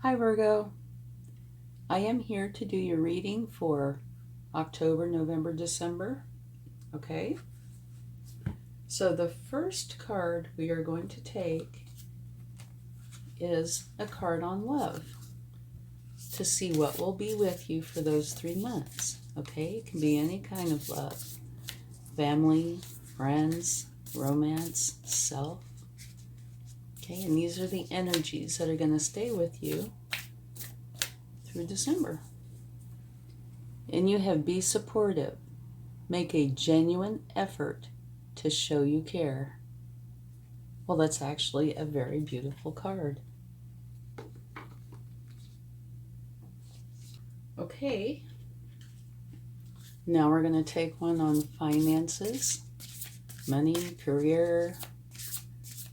Hi Virgo, I am here to do your reading for October, November, December. Okay, so the first card we are going to take is a card on love to see what will be with you for those 3 months. Okay, it can be any kind of love: family, friends, romance, self. Okay, and these are the energies that are going to stay with you through December. And you have be supportive. Make a genuine effort to show you care. Well, that's actually a very beautiful card. Okay, now we're going to take one on finances, money, career,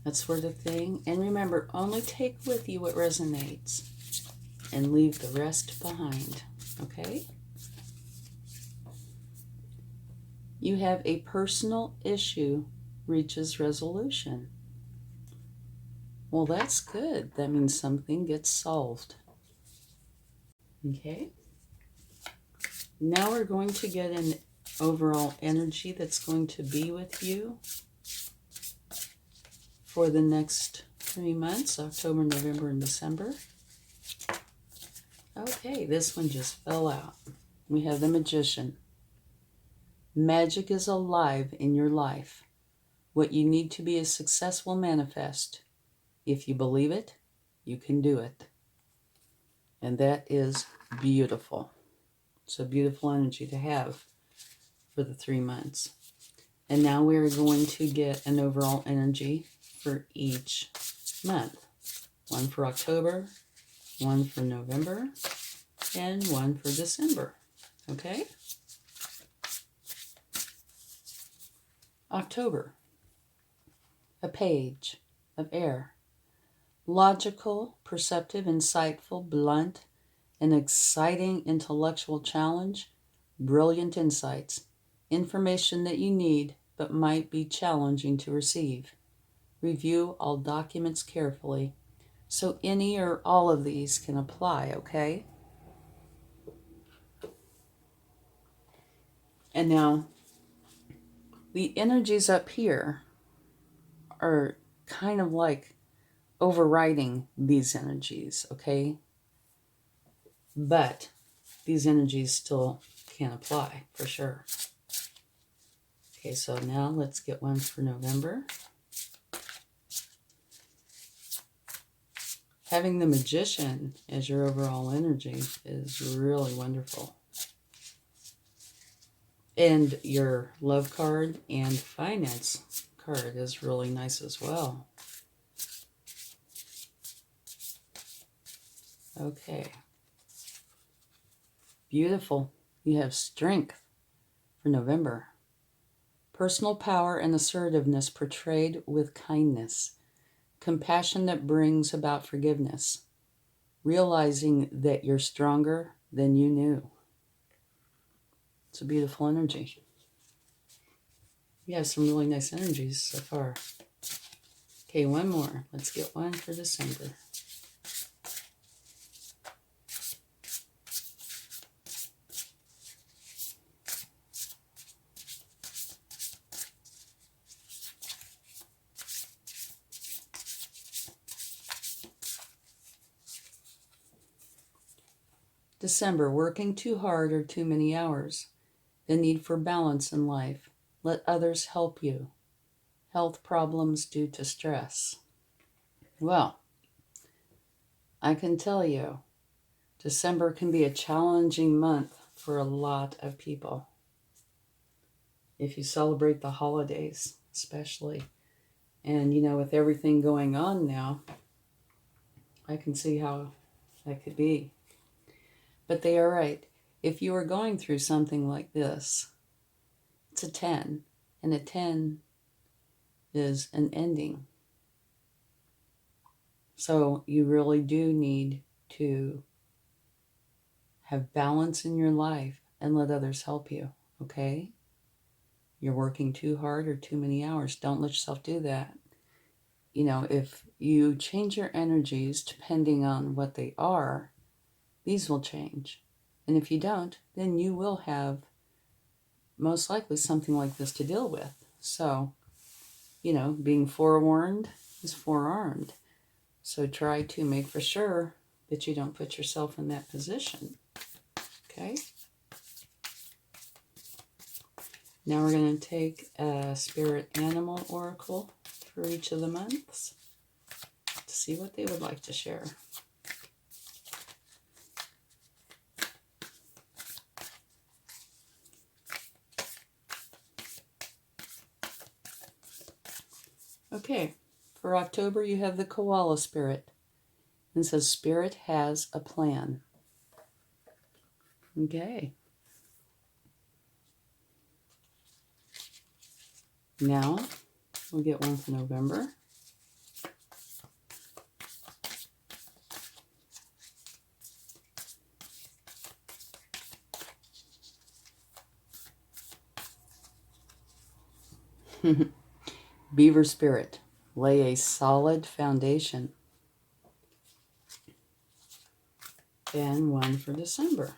that sort of thing. And remember, only take with you what resonates and leave the rest behind. Okay? You have a personal issue reaches resolution. Well, that's good. That means something gets solved. Okay? Now we're going to get an overall energy that's going to be with you for the next 3 months, October, November, and December. Okay, this one just fell out. We have the Magician. Magic is alive in your life. What you need to be a successful manifest. If you believe it, you can do it. And that is beautiful. It's a beautiful energy to have for the 3 months. And now we're going to get an overall energy for each month. One for October, one for November, and one for December. Okay? October. A page of air. Logical, perceptive, insightful, blunt, an exciting intellectual challenge, brilliant insights, information that you need but might be challenging to receive. Review all documents carefully. So any or all of these can apply, okay? And now, the energies up here are kind of like overriding these energies, okay? But these energies still can apply for sure. Okay, so now let's get one for November. Having the Magician as your overall energy is really wonderful. And your love card and finance card is really nice as well. Okay. Beautiful. You have Strength for November. Personal power and assertiveness portrayed with kindness. Compassion that brings about forgiveness. Realizing that you're stronger than you knew. It's a beautiful energy. You have some really nice energies so far. Okay, one more. Let's get one for December. December, working too hard or too many hours. The need for balance in life. Let others help you. Health problems due to stress. Well, I can tell you, December can be a challenging month for a lot of people. If you celebrate the holidays, especially. And, with everything going on now, I can see how that could be. But they are right. If you are going through something like this, it's a 10. And a 10 is an ending. So you really do need to have balance in your life and let others help you, okay? You're working too hard or too many hours. Don't let yourself do that. if you change your energies depending on what they are, these will change. And if you don't, then you will have most likely something like this to deal with. So, being forewarned is forearmed. So try to make for sure that you don't put yourself in that position. Okay? Now we're going to take a spirit animal oracle for each of the months to see what they would like to share. Okay, for October you have the koala spirit. And it says spirit has a plan. Okay. Now we'll get one for November. Beaver spirit, lay a solid foundation. And one for December.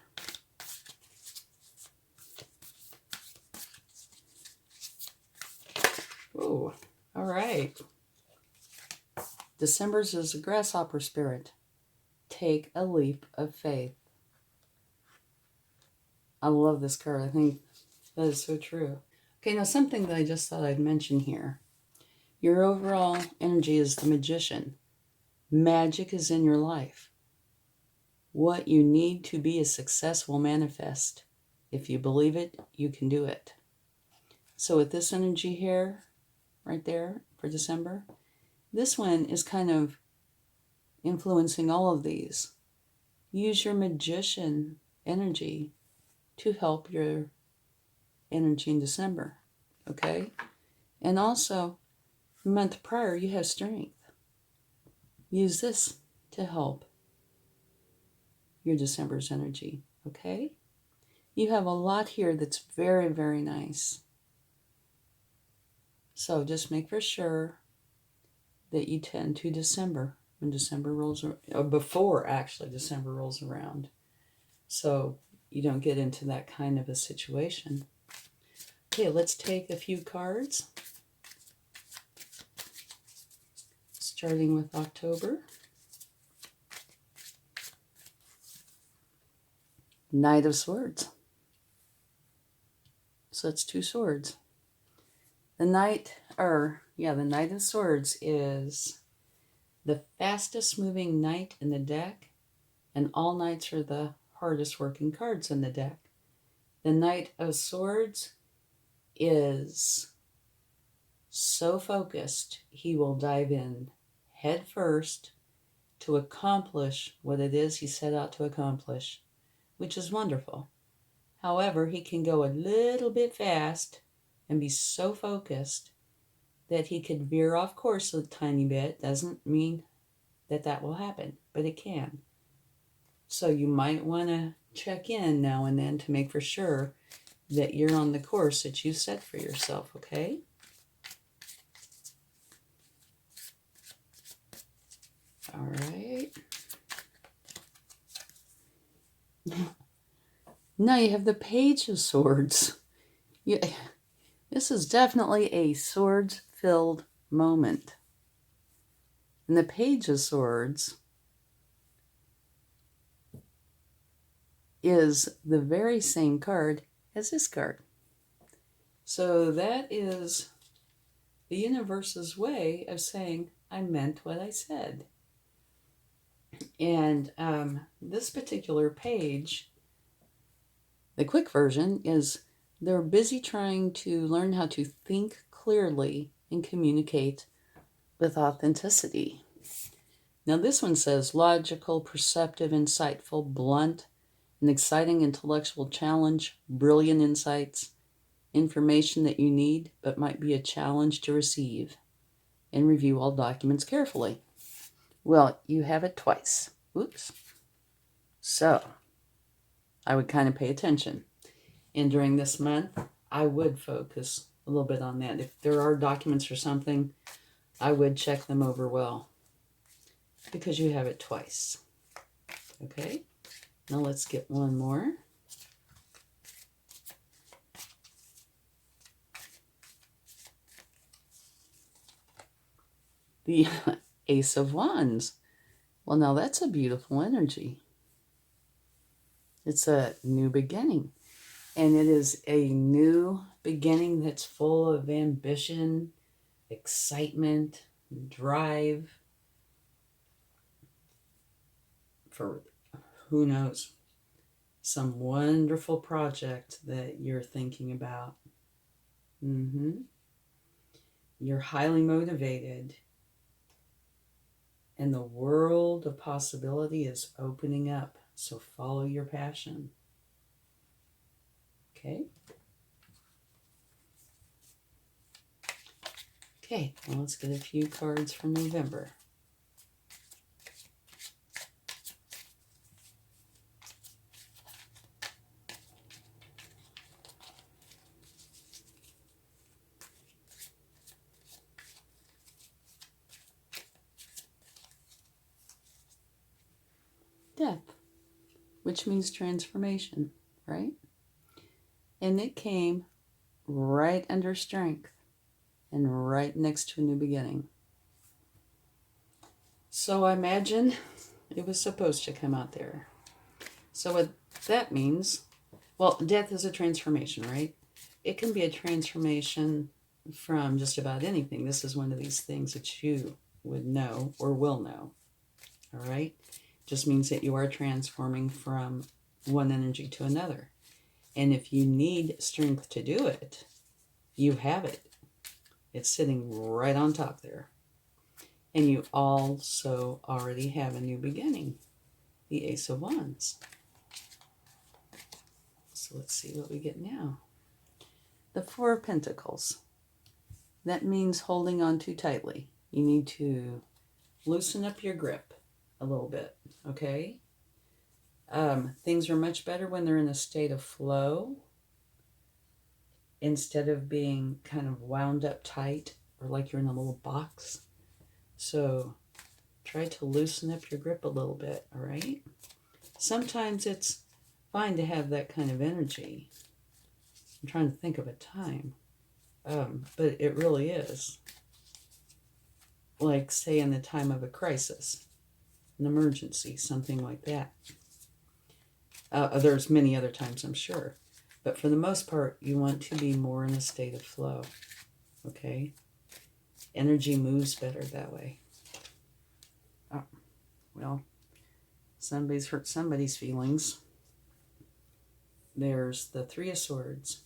Oh, all right. December's is a grasshopper spirit. Take a leap of faith. I love this card. I think that is so true. Okay, now something that I just thought I'd mention here. Your overall energy is the magician. Magic is in your life. What you need to be a success will manifest. If you believe it, you can do it. So with this energy here, right there for December, this one is kind of influencing all of these. Use your magician energy to help your energy in December, okay? And also, the month prior, you have strength. Use this to help your December's energy, okay? You have a lot here that's very, very nice. So just make for sure that you tend to December when December rolls around, or before actually December rolls around. So you don't get into that kind of a situation. Okay, let's take a few cards. Starting with October. Knight of Swords. So it's 2 swords. The Knight of Swords is the fastest moving knight in the deck, and all knights are the hardest working cards in the deck. The Knight of Swords is so focused, he will dive in head first to accomplish what it is he set out to accomplish, which is wonderful. However, he can go a little bit fast and be so focused that he could veer off course a tiny bit. Doesn't mean that that will happen, but it can. So you might want to check in now and then to make for sure that you're on the course that you set for yourself, okay? All right. Now you have the Page of Swords. This is definitely a swords-filled moment. And the Page of Swords is the very same card as this card. So that is the universe's way of saying, I meant what I said. And this particular page, the quick version, is they're busy trying to learn how to think clearly and communicate with authenticity. Now this one says logical, perceptive, insightful, blunt, an exciting intellectual challenge, brilliant insights, information that you need but might be a challenge to receive, and review all documents carefully. Well, you have it twice. Oops. So I would kind of pay attention. And during this month, I would focus a little bit on that. If there are documents or something, I would check them over well because you have it twice. Okay, now let's get one more. The Ace of Wands. Well, now that's a beautiful energy. It's a new beginning. And it is a new beginning that's full of ambition, excitement, drive for, who knows, some wonderful project that you're thinking about. You're highly motivated. And the world of possibility is opening up. So follow your passion. Okay. Okay, well, let's get a few cards for November. Death, which means transformation, right? And it came right under strength and right next to a new beginning. So I imagine it was supposed to come out there. So what that means, well, death is a transformation, right? It can be a transformation from just about anything. This is one of these things that you would know or will know, all right? Just means that you are transforming from one energy to another. And if you need strength to do it, you have it. It's sitting right on top there. And you also already have a new beginning, the Ace of Wands. So let's see what we get now. The Four of Pentacles. That means holding on too tightly. You need to loosen up your grip a little bit, okay? Things are much better when they're in a state of flow instead of being kind of wound up tight or like you're in a little box. So try to loosen up your grip a little bit, all right? Sometimes it's fine to have that kind of energy. I'm trying to think of a time, but it really is. Like, say, in the time of a crisis, an emergency, something like that. There's many other times, I'm sure. But for the most part, you want to be more in a state of flow, okay? Energy moves better that way. Oh, well, somebody's hurt somebody's feelings. There's the Three of Swords.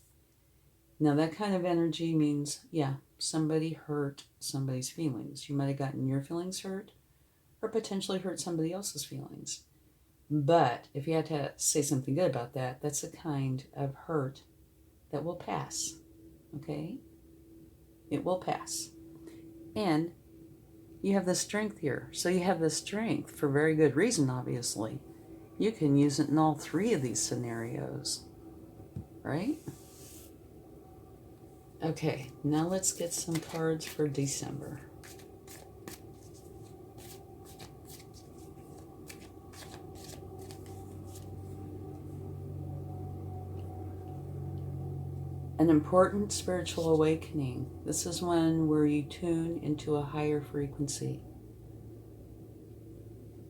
Now, that kind of energy means, yeah, somebody hurt somebody's feelings. You might have gotten your feelings hurt or potentially hurt somebody else's feelings. But if you had to say something good about that, that's a kind of hurt that will pass, okay? It will pass. And you have the strength here. So you have the strength for very good reason, obviously. You can use it in all three of these scenarios, right? Okay, now let's get some cards for December. An important spiritual awakening. This is one where you tune into a higher frequency,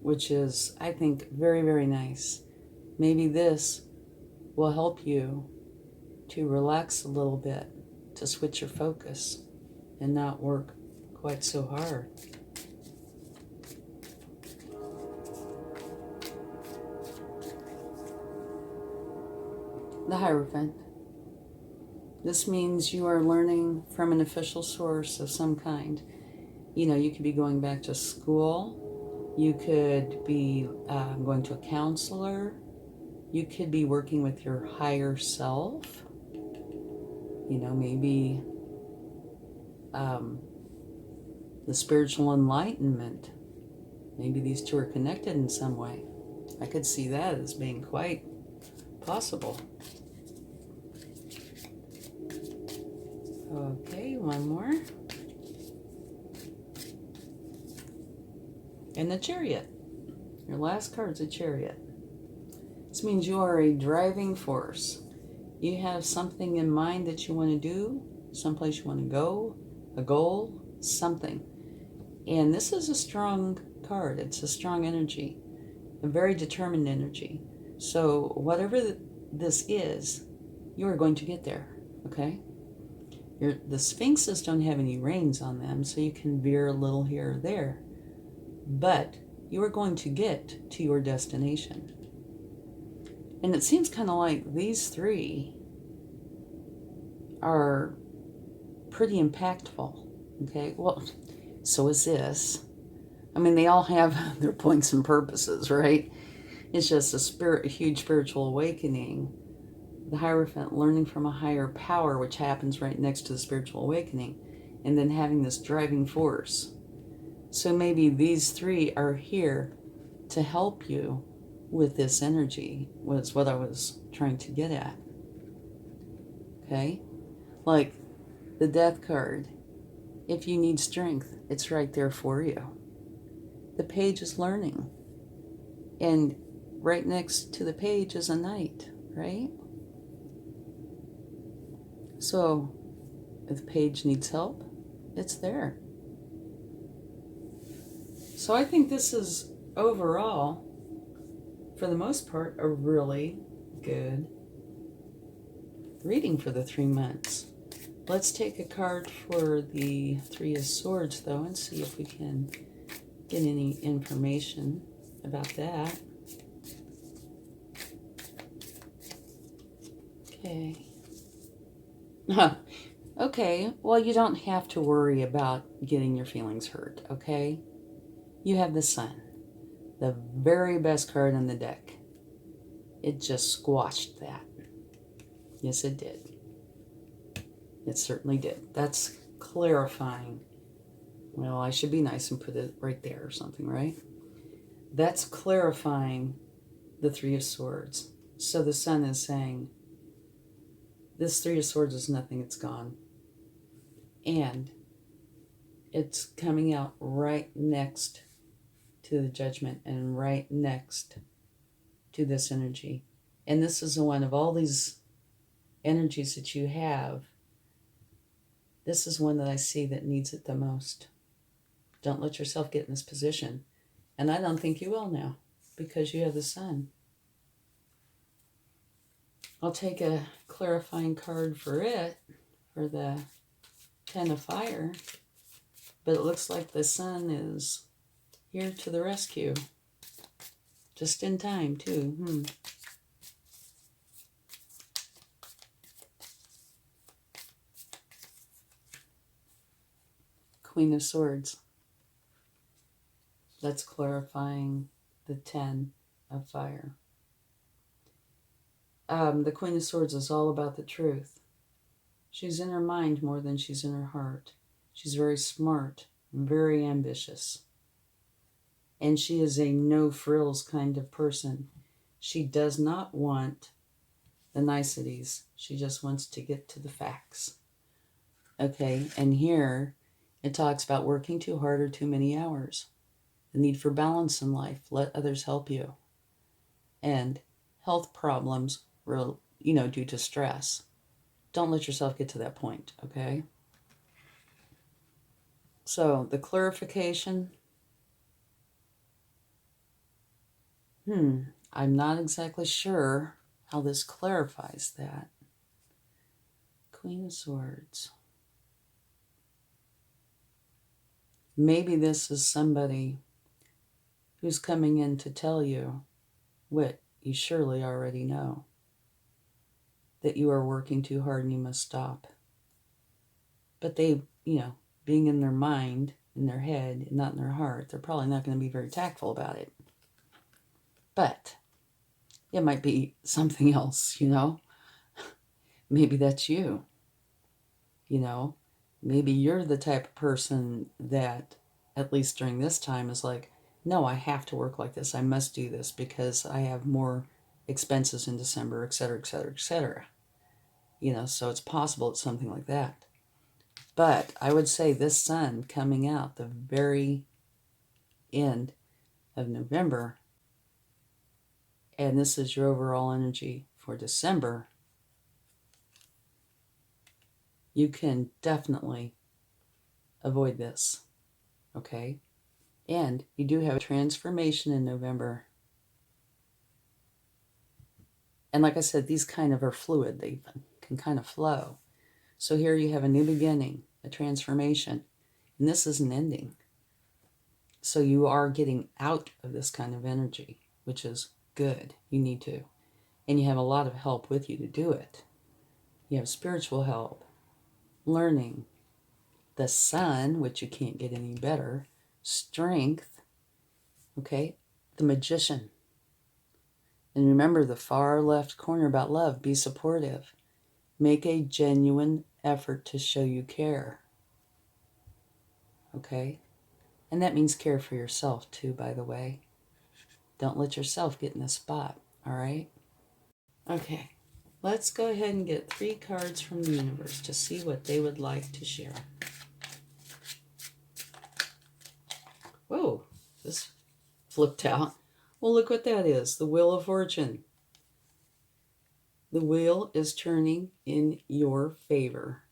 which is, I think, very, very nice. Maybe this will help you to relax a little bit, to switch your focus and not work quite so hard. The Hierophant. This means you are learning from an official source of some kind. You know, you could be going back to school. You could be going to a counselor. You could be working with your higher self. You know, maybe the spiritual enlightenment. Maybe these two are connected in some way. I could see that as being quite possible. Okay, one more. And the Chariot. Your last card's a Chariot. This means you are a driving force. You have something in mind that you want to do, someplace you want to go, a goal, something. And this is a strong card. It's a strong energy, a very determined energy. So whatever this is, you are going to get there, okay? The Sphinxes don't have any reins on them, so you can veer a little here or there. But you are going to get to your destination. And it seems kind of like these three are pretty impactful, okay? Well, so is this. I mean, they all have their points and purposes, right? It's just a huge spiritual awakening. The Hierophant learning from a higher power, which happens right next to the spiritual awakening, and then having this driving force. So maybe these three are here to help you with this energy, was what I was trying to get at. Okay? Like the Death card. If you need strength, it's right there for you. The Page is learning. And right next to the Page is a Knight, right? So if the Page needs help, it's there. So I think this is overall, for the most part, a really good reading for the 3 months. Let's take a card for the Three of Swords, though, and see if we can get any information about that. Okay. Okay, well, you don't have to worry about getting your feelings hurt, okay? You have the Sun, the very best card in the deck. It just squashed that. Yes, it did. It certainly did. That's clarifying. Well, I should be nice and put it right there or something, right? That's clarifying the Three of Swords. So the Sun is saying, this Three of Swords is nothing, it's gone. And it's coming out right next to the Judgment and right next to this energy. And this is the one of all these energies that you have, this is one that I see that needs it the most. Don't let yourself get in this position. And I don't think you will now, because you have the Sun. I'll take a clarifying card for it, for the Ten of Fire. But it looks like the Sun is here to the rescue. Just in time, too. Queen of Swords. That's clarifying the Ten of Fire. The Queen of Swords is all about the truth. She's in her mind more than she's in her heart. She's very smart and very ambitious. And she is a no-frills kind of person. She does not want the niceties. She just wants to get to the facts. Okay, and here it talks about working too hard or too many hours. The need for balance in life. Let others help you. And health problems, due to stress. Don't let yourself get to that point, okay? So, the clarification. I'm not exactly sure how this clarifies that. Queen of Swords. Maybe this is somebody who's coming in to tell you what you surely already know. That you are working too hard and you must stop. But they, being in their mind, in their head, and not in their heart, they're probably not going to be very tactful about it. But it might be something else, Maybe that's you. Maybe you're the type of person that, at least during this time, is like, no, I have to work like this. I must do this because I have more expenses in December, et cetera, et cetera, et cetera. So it's possible it's something like that. But I would say this Sun coming out the very end of November, and this is your overall energy for December, you can definitely avoid this, okay? And you do have a transformation in November. And like I said, these kind of are fluid. They can kind of flow. So here you have a new beginning, a transformation, and this is an ending. So you are getting out of this kind of energy, which is good. You need to. And you have a lot of help with you to do it. You have spiritual help, learning, the sun, which you can't get any better, strength, okay, the magician. And remember the far left corner about love, be supportive. Make a genuine effort to show you care. Okay? And that means care for yourself too, by the way. Don't let yourself get in the spot, all right? Okay, let's go ahead and get 3 cards from the universe to see what they would like to share. Whoa, this flipped out. Well, look what that is, the Wheel of Fortune. The wheel is turning in your favor.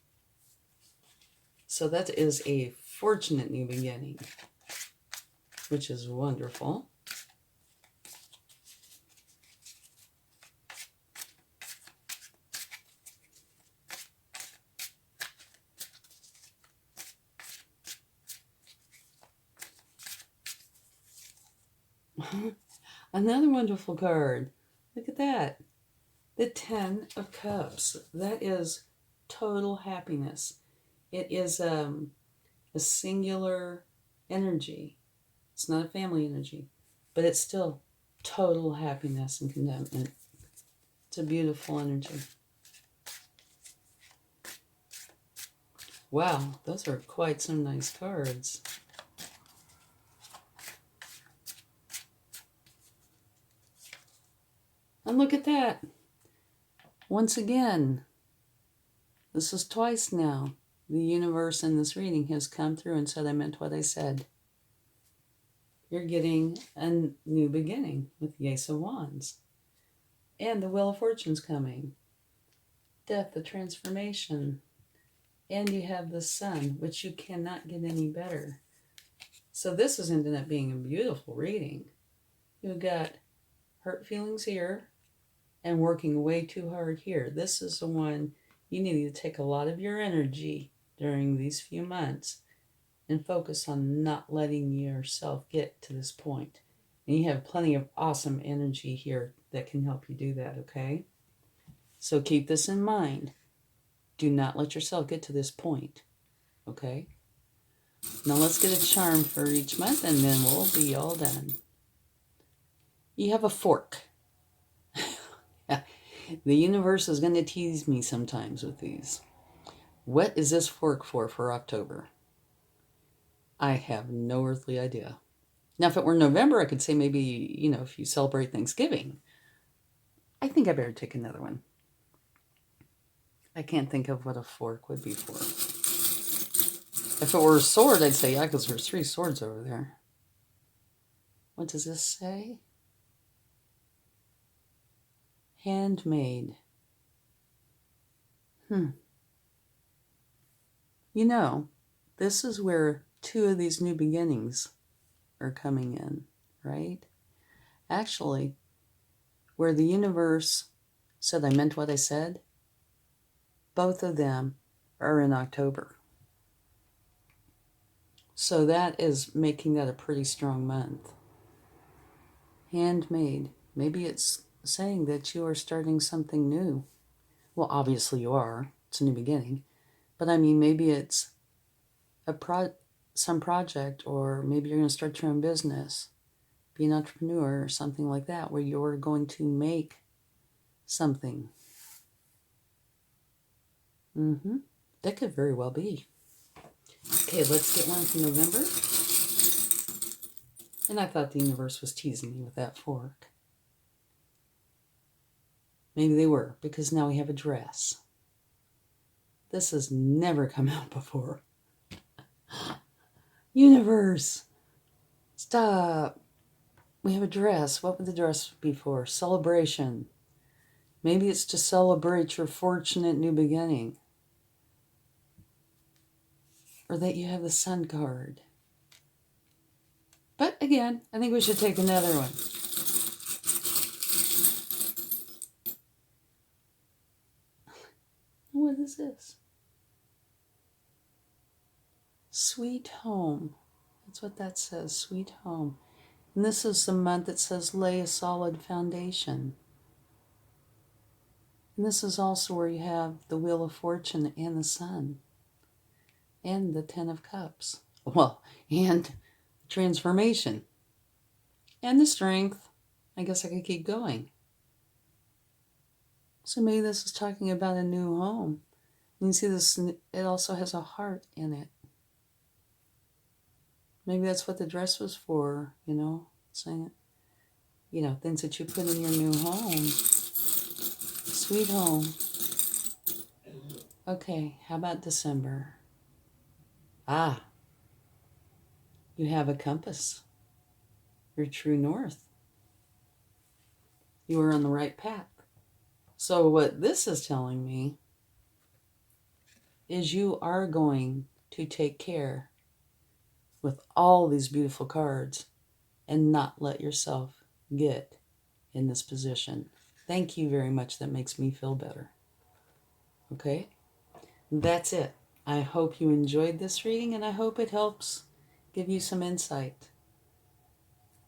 So that is a fortunate new beginning, which is wonderful. Another wonderful card. Look at that. The 10 of Cups. That is total happiness. It is a singular energy. It's not a family energy, but it's still total happiness and contentment. It's a beautiful energy. Wow, those are quite some nice cards. And look at that. Once again, this is twice now. The universe in this reading has come through and said, I meant what I said. You're getting a new beginning with the Ace of Wands. And the Wheel of Fortune's coming. Death, the transformation. And you have the Sun, which you cannot get any better. So this is ended up being a beautiful reading. You've got hurt feelings here and working way too hard here. This is the one you need to take a lot of your energy during these few months and focus on not letting yourself get to this point. And you have plenty of awesome energy here that can help you do that, okay? So keep this in mind. Do not let yourself get to this point, okay? Now let's get a charm for each month and then we'll be all done. You have a fork. The universe is going to tease me sometimes with these. What is this fork for October? I have no earthly idea. Now, if it were November, I could say maybe, if you celebrate Thanksgiving. I think I better take another one. I can't think of what a fork would be for. If it were a sword, I'd say, yeah, because there's 3 swords over there. What does this say? Handmade. This is where 2 of these new beginnings are coming in, right? Actually, where the universe said I meant what I said, both of them are in October. So that is making that a pretty strong month. Handmade. Maybe it's saying that you are starting something new. Well, obviously you are. It's a new beginning. But I mean, maybe it's some project, or maybe you're going to start your own business, be an entrepreneur or something like that, where you're going to make something. That could very well be. Okay, let's get one for November. And I thought the universe was teasing me with that fork. Maybe they were, because now we have a dress. This has never come out before. Universe, stop. We have a dress. What would the dress be for? Celebration. Maybe it's to celebrate your fortunate new beginning. Or that you have the Sun card. But again, I think we should take another one. What is this? Sweet home. That's what that says, sweet home. And this is the month that says lay a solid foundation. And this is also where you have the Wheel of Fortune and the Sun. And the Ten of Cups. Well, and transformation. And the Strength. I guess I could keep going. So maybe this is talking about a new home. You see this, it also has a heart in it. Maybe that's what the dress was for, saying, things that you put in your new home. Sweet home. Okay, how about December? You have a compass. Your true north. You are on the right path. So what this is telling me is you are going to take care with all these beautiful cards and not let yourself get in this position. Thank you very much. That makes me feel better. Okay? That's it. I hope you enjoyed this reading, and I hope it helps give you some insight.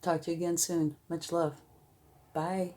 Talk to you again soon. Much love. Bye.